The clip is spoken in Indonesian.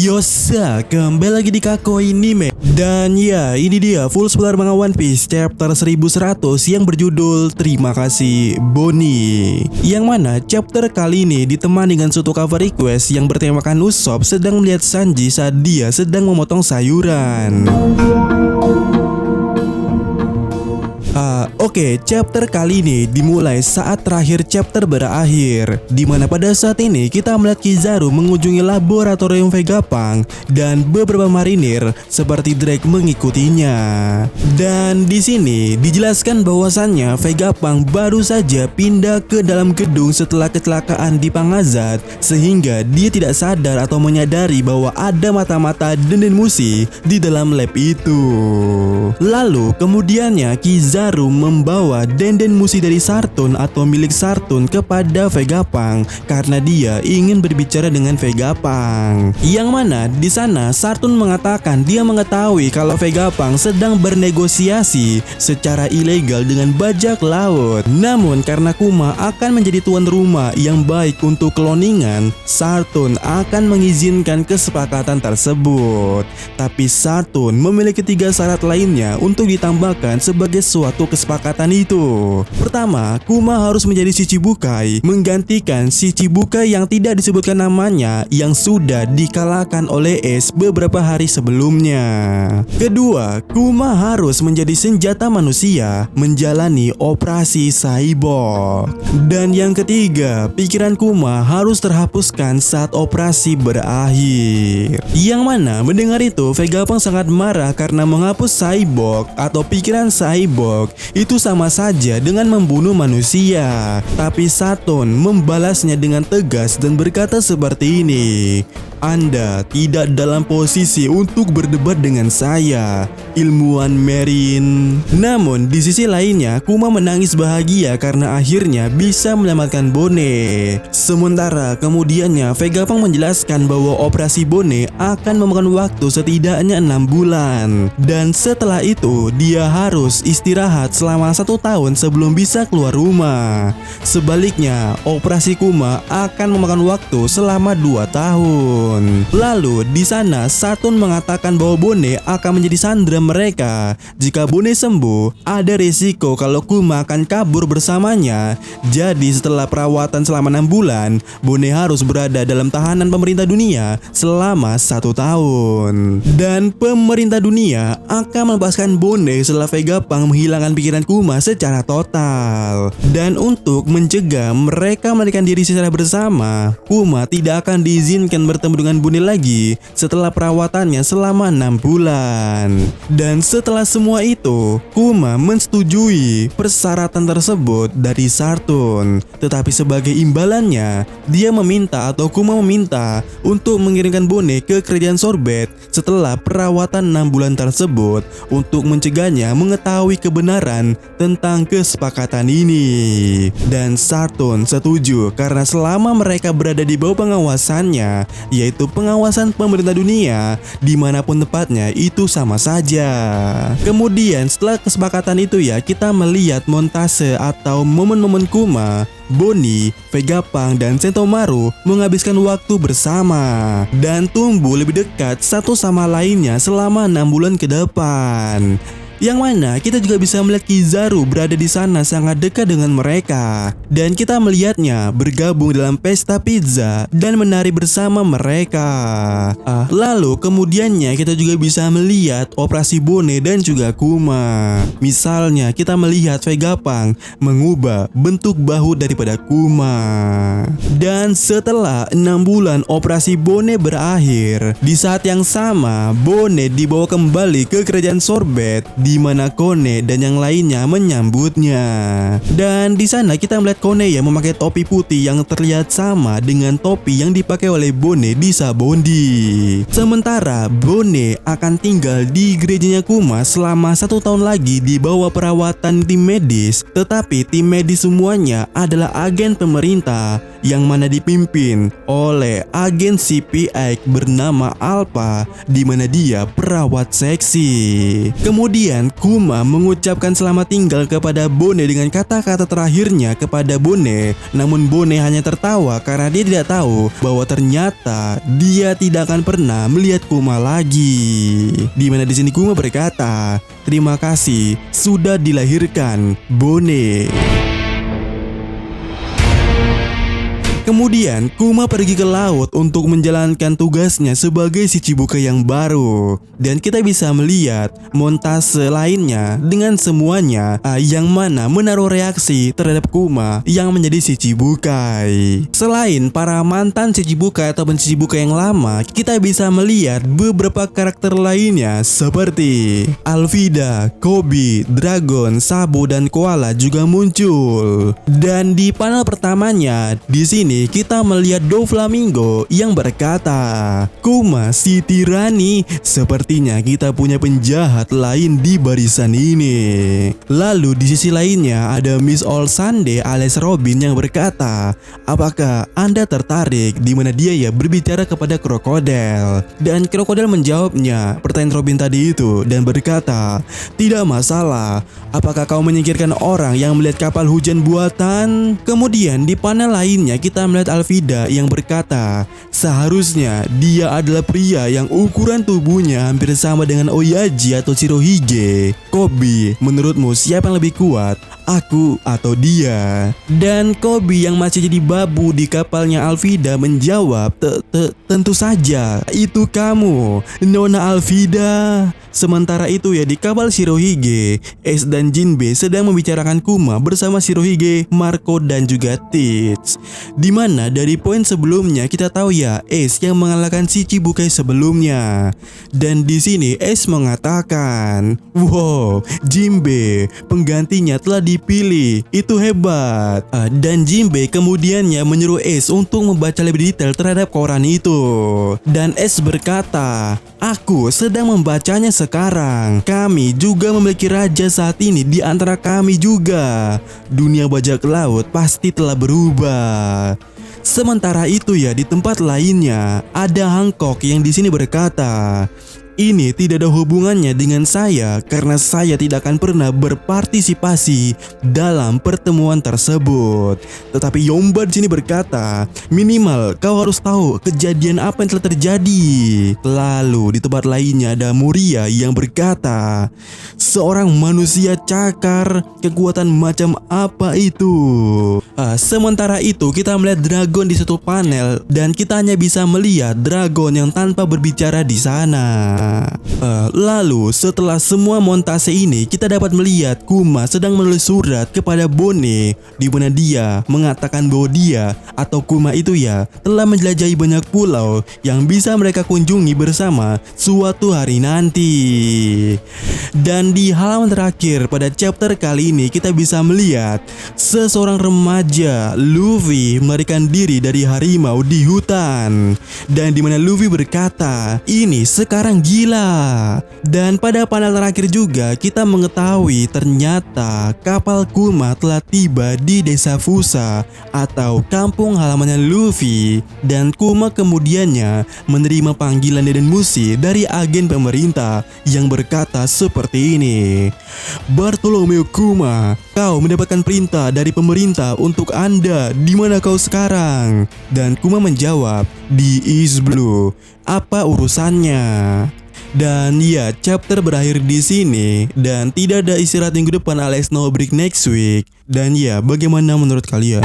Yosa, kembali lagi di Kakoi Anime. Dan ya, ini dia full spoiler manga One Piece chapter 1100 yang berjudul Terima Kasih Bonnie. Yang mana chapter kali ini ditemani dengan suatu cover request yang bertemakan Usopp sedang melihat Sanji saat dia sedang memotong sayuran. Oke, chapter kali ini dimulai saat terakhir chapter berakhir, dimana pada saat ini kita melihat Kizaru mengunjungi laboratorium Vegapunk dan beberapa marinir seperti Drake mengikutinya. Dan di sini dijelaskan bahwasannya Vegapunk baru saja pindah ke dalam gedung setelah kecelakaan di Pangazat, sehingga dia tidak sadar atau menyadari bahwa ada mata-mata Denden Mushi di dalam lab itu. Lalu kemudiannya Kizaru membawa Denden Mushi dari Sartun atau milik Sartun kepada Vegapunk karena dia ingin berbicara dengan Vegapunk. Yang mana di sana Sartun mengatakan dia mengetahui kalau Vegapunk sedang bernegosiasi secara ilegal dengan bajak laut. Namun karena Kuma akan menjadi tuan rumah yang baik untuk cloningan, Sartun akan mengizinkan kesepakatan tersebut. Tapi Sartun memiliki 3 syarat lainnya untuk ditambahkan sebagai suatu kesepakatan itu. Pertama, Kuma harus menjadi Shichibukai, menggantikan Shichibukai yang tidak disebutkan namanya yang sudah dikalahkan oleh Ace beberapa hari sebelumnya. Kedua, Kuma harus menjadi senjata manusia, menjalani operasi cyborg. Dan yang ketiga, pikiran Kuma harus terhapuskan saat operasi berakhir. Yang mana mendengar itu Vegapunk sangat marah karena menghapus cyborg atau pikiran cyborg itu sama saja dengan membunuh manusia. Tapi Sartun membalasnya dengan tegas dan berkata seperti ini, "Anda tidak dalam posisi untuk berdebat dengan saya, ilmuwan Marine." Namun di sisi lainnya Kuma menangis bahagia karena akhirnya bisa menyelamatkan Bonnie. Sementara kemudiannya Vegapunk menjelaskan bahwa operasi Bonnie akan memakan waktu setidaknya 6 bulan. Dan setelah itu dia harus istirahat selama 1 tahun sebelum bisa keluar rumah. Sebaliknya operasi Kuma akan memakan waktu selama 2 tahun. Lalu di sana Sartun mengatakan bahwa Bonnie akan menjadi sandera mereka. Jika Bonnie sembuh, ada risiko kalau Kuma akan kabur bersamanya. Jadi setelah perawatan selama 6 bulan, Bonnie harus berada dalam tahanan pemerintah dunia selama 1 tahun. Dan pemerintah dunia akan melepaskan Bonnie setelah Vegapunk menghilangkan pikiran Kuma secara total. Dan untuk mencegah mereka melarikan diri secara bersama, Kuma tidak akan diizinkan bertemu dengan Bonnie lagi setelah perawatannya selama 6 bulan. Dan setelah semua itu, Kuma menyetujui persyaratan tersebut dari Sartun. Tetapi sebagai imbalannya, dia meminta atau Kuma meminta untuk mengirimkan Bonnie ke kerajaan Sorbet setelah perawatan 6 bulan tersebut untuk mencegahnya mengetahui kebenaran tentang kesepakatan ini. Dan Sartun setuju karena selama mereka berada di bawah pengawasannya, yaitu pengawasan pemerintah dunia, dimanapun tepatnya itu sama saja. Kemudian setelah kesepakatan itu ya, kita melihat montase atau momen-momen Kuma, Bonnie, Vegapunk, dan Sentomaru menghabiskan waktu bersama dan tumbuh lebih dekat satu sama lainnya selama 6 bulan ke depan. Yang mana kita juga bisa melihat Kizaru berada di sana sangat dekat dengan mereka. Dan kita melihatnya bergabung dalam pesta pizza dan menari bersama mereka. Lalu kemudiannya kita juga bisa melihat operasi Bonnie dan juga Kuma. Misalnya kita melihat Vegapunk mengubah bentuk bahu daripada Kuma. Dan setelah 6 bulan operasi Bonnie berakhir, di saat yang sama Bonnie dibawa kembali ke kerajaan Sorbet di mana Kone dan yang lainnya menyambutnya. Dan di sana kita melihat Kone yang memakai topi putih yang terlihat sama dengan topi yang dipakai oleh Bonnie di Sabondi. Sementara Bonnie akan tinggal di gerejanya Kuma selama 1 tahun lagi di bawah perawatan tim medis. Tetapi tim medis semuanya adalah agen pemerintah yang mana dipimpin oleh agen CPI bernama Alpha, di mana dia perawat seksi. Kemudian Kuma mengucapkan selamat tinggal kepada Bone dengan kata-kata terakhirnya kepada Bone. Namun Bone hanya tertawa karena dia tidak tahu bahwa ternyata dia tidak akan pernah melihat Kuma lagi. Di mana di sini Kuma berkata, "Terima kasih sudah dilahirkan, Bone." Kemudian Kuma pergi ke laut untuk menjalankan tugasnya sebagai si Chibukai yang baru. Dan kita bisa melihat montase lainnya dengan semuanya yang mana menaruh reaksi terhadap Kuma yang menjadi si Chibukai. Selain para mantan si Chibukai ataupun si Chibukai yang lama, kita bisa melihat beberapa karakter lainnya seperti Alvida, Kobe, Dragon, Sabo, dan Koala juga muncul. Dan di panel pertamanya di sini kita melihat Doflamingo yang berkata, "Kuma si tirani, sepertinya kita punya penjahat lain di barisan ini." Lalu di sisi lainnya ada Miss All Sunday alias Robin yang berkata, "Apakah Anda tertarik?" Di mana dia berbicara kepada Krokodil. Dan Krokodil menjawabnya pertanyaan Robin tadi itu dan berkata, "Tidak masalah. Apakah kau menyingkirkan orang yang melihat kapal hujan buatan?" Kemudian di panel lainnya kita melihat Alvida yang berkata, "Seharusnya dia adalah pria yang ukuran tubuhnya hampir sama dengan Oyaji atau Shirohige. Kobe, menurutmu siapa yang lebih kuat? Aku atau dia?" Dan Kobe yang masih jadi babu di kapalnya Alvida menjawab, "Tentu saja, itu kamu, Nona Alvida." Sementara itu di kapal Shirohige, Ace dan Jinbe sedang membicarakan Kuma bersama Shirohige, Marco, dan juga Teach. Dimana dari poin sebelumnya kita tahu Ace yang mengalahkan si Chibukai sebelumnya. Dan di sini Ace mengatakan, "Wow, Jinbe, penggantinya telah dipilih, itu hebat." Dan Jinbe kemudiannya menyuruh Ace untuk membaca lebih detail terhadap koran itu. Dan Ace berkata, "Aku sedang membacanya sekarang. Kami juga memiliki raja saat ini di antara kami juga. Dunia bajak laut pasti telah berubah." Sementara itu di tempat lainnya ada Hancock yang di sini berkata, "Ini tidak ada hubungannya dengan saya karena saya tidak akan pernah berpartisipasi dalam pertemuan tersebut." Tetapi Yomba di sini berkata, "Minimal kau harus tahu kejadian apa yang telah terjadi." Lalu di tempat lainnya ada Muria yang berkata, "Seorang manusia cakar, kekuatan macam apa itu?" Sementara itu kita melihat Dragon di satu panel dan kita hanya bisa melihat Dragon yang tanpa berbicara di sana. Lalu setelah semua montase ini kita dapat melihat Kuma sedang menulis surat kepada Bone, di mana dia mengatakan bahwa dia atau Kuma itu telah menjelajahi banyak pulau yang bisa mereka kunjungi bersama suatu hari nanti. Dan di halaman terakhir pada chapter kali ini kita bisa melihat seseorang remaja, Luffy, melarikan diri dari harimau di hutan. Dan di mana Luffy berkata, "Ini sekarang gila." Dan pada panel terakhir juga kita mengetahui ternyata kapal Kuma telah tiba di desa Fusa atau kampung halamannya Luffy. Dan Kuma kemudiannya menerima panggilan Denmushi dari agen pemerintah yang berkata seperti ini, "Bartolomeo Kuma, kau mendapatkan perintah dari pemerintah untuk Anda. Di mana kau sekarang?" Dan Kuma menjawab, "Di East Blue. Apa urusannya?" Dan chapter berakhir di sini dan tidak ada istirahat minggu depan alias no break next week. Dan bagaimana menurut kalian?